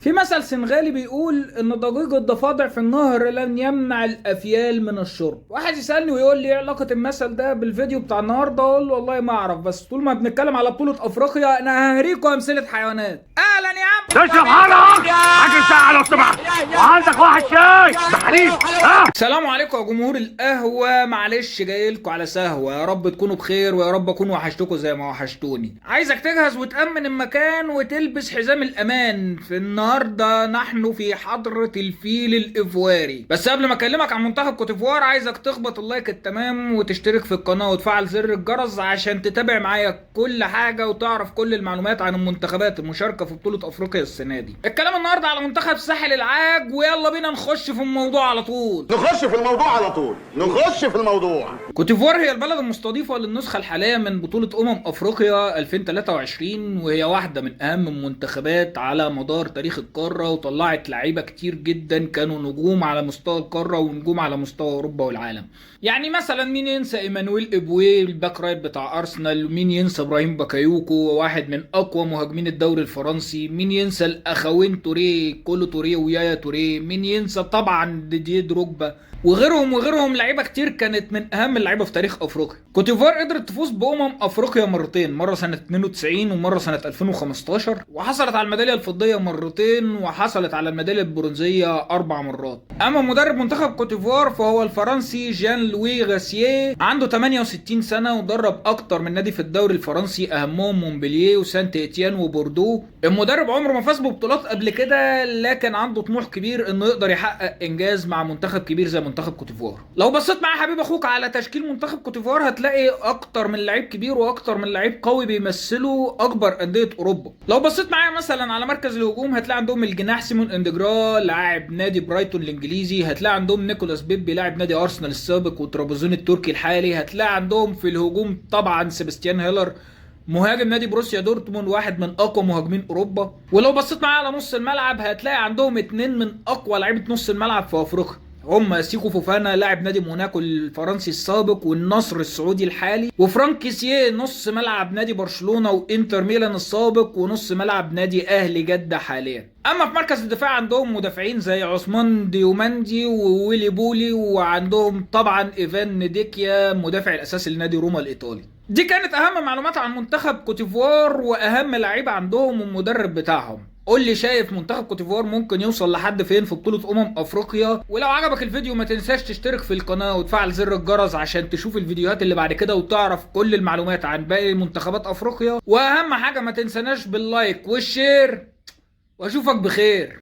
في مثل سنغالي بيقول ان ضجيج الضفادع في النهر لن يمنع الافيال من الشرب. واحد يسالني ويقول لي ايه علاقه المثل ده بالفيديو بتاع النهارده؟ اقول له والله ما اعرف، بس طول ما بنتكلم على بطوله افريقيا انا ههريكم امثله حيوانات. اهلا يا عم. تشرب حاجة عاجل ساعة لو سمحت، وعندك واحد شاي بحليب. السلام عليكم يا جمهور القهوه، معلش جاي لكم على سهوه، يا رب تكونوا بخير ويا رب اكون وحشتكم زي ما وحشتوني. عايزك تجهز وتامن المكان وتلبس حزام الامان، في النهارده نحن في حضره الفيل الافواري. بس قبل ما اكلمك عن منتخب كوتيفوار عايزك تخبط اللايك التمام وتشترك في القناه وتفعل زر الجرس عشان تتابع معايا كل حاجه وتعرف كل المعلومات عن المنتخبات المشاركه في بطوله افريقيا السنه دي. الكلام النهارده على منتخب ساحل العاج، ويلا بينا نخش في الموضوع على طول. نخش في الموضوع. كوتيفوار هي البلد المستضيفة للنسخة الحالية من بطولة أفريقيا 2023، وهي واحدة من أهم المنتخبات على مدار تاريخ القارة، وطلعت لعيبة كتير جدا كانوا نجوم على مستوى القارة ونجوم على مستوى أوروبا والعالم. يعني مثلا مين ينسى إيمانويل إبوي الباك رايت بتاع أرسنال، ومين ينسى إبراهيم باكايوكو واحد من أقوى مهاجمين الدوري الفرنسي، مين ينسى الأخوين توريه كولو توريه ويايا توريه، مين ينسى طبعا ديديه دروجبا وغيرهم لعيبه كتير كانت من اهم اللعيبه في تاريخ افريقيا. كوتيفوار قدرت تفوز افريقيا مرتين، مره سنه 92 ومره سنه 2015، وحصلت على الميداليه الفضيه مرتين وحصلت على الميداليه البرونزيه 4 مرات. اما مدرب منتخب كوتيفوار فهو الفرنسي جان لوي غاسييه، عنده 68 سنه ودرب اكتر من نادي في الدوري الفرنسي اهمهم مونبلييه وسانت اتيان وبوردو. المدرب عمره ما فاز ببطولات قبل كده، لكن عنده طموح كبير انه يقدر يحقق انجاز مع منتخب كبير زي منتخب كوتيفوار. لو بصيت معايا حبيب اخوك على تشكيل منتخب كوتيفوار هتلاقي اكتر من لعيب كبير واكتر من لعيب قوي بيمثلوا اكبر انديه اوروبا. لو بصيت معايا مثلا على مركز الهجوم هتلاقي عندهم الجناح سيمون اندجرا لاعب نادي برايتون الانجليزي، هتلاقي عندهم نيكولاس بيبي لاعب نادي ارسنال السابق وترابزون التركي الحالي، هتلاقي عندهم في الهجوم طبعا سيباستيان هيلر مهاجم نادي بروسيا دورتموند واحد من اقوى مهاجمين اوروبا. ولو بصيت معايا على نص الملعب هتلاقي عندهم اتنين من اقوى لعيبه نص الملعب في افريقيا، هم سيكو فوفانا لاعب نادي موناكو الفرنسي السابق والنصر السعودي الحالي، وفرانك كيسيه نص ملعب نادي برشلونة وانتر ميلان السابق ونص ملعب نادي اهلي جدة حاليا. اما في مركز الدفاع عندهم مدافعين زي عثمان ديوماندي وويلي بولي، وعندهم طبعا ايفان نديكيا مدافع الاساسي لنادي روما الايطالي. دي كانت اهم معلومات عن منتخب كوتيفوار واهم لعيبه عندهم والمدرب بتاعهم. قول لي شايف منتخب كوتيفوار ممكن يوصل لحد فين في بطولة افريقيا؟ ولو عجبك الفيديو ما تنساش تشترك في القناة وتفعل زر الجرس عشان تشوف الفيديوهات اللي بعد كده وتعرف كل المعلومات عن باقي منتخبات افريقيا. واهم حاجة ما تنساناش باللايك والشير، واشوفك بخير.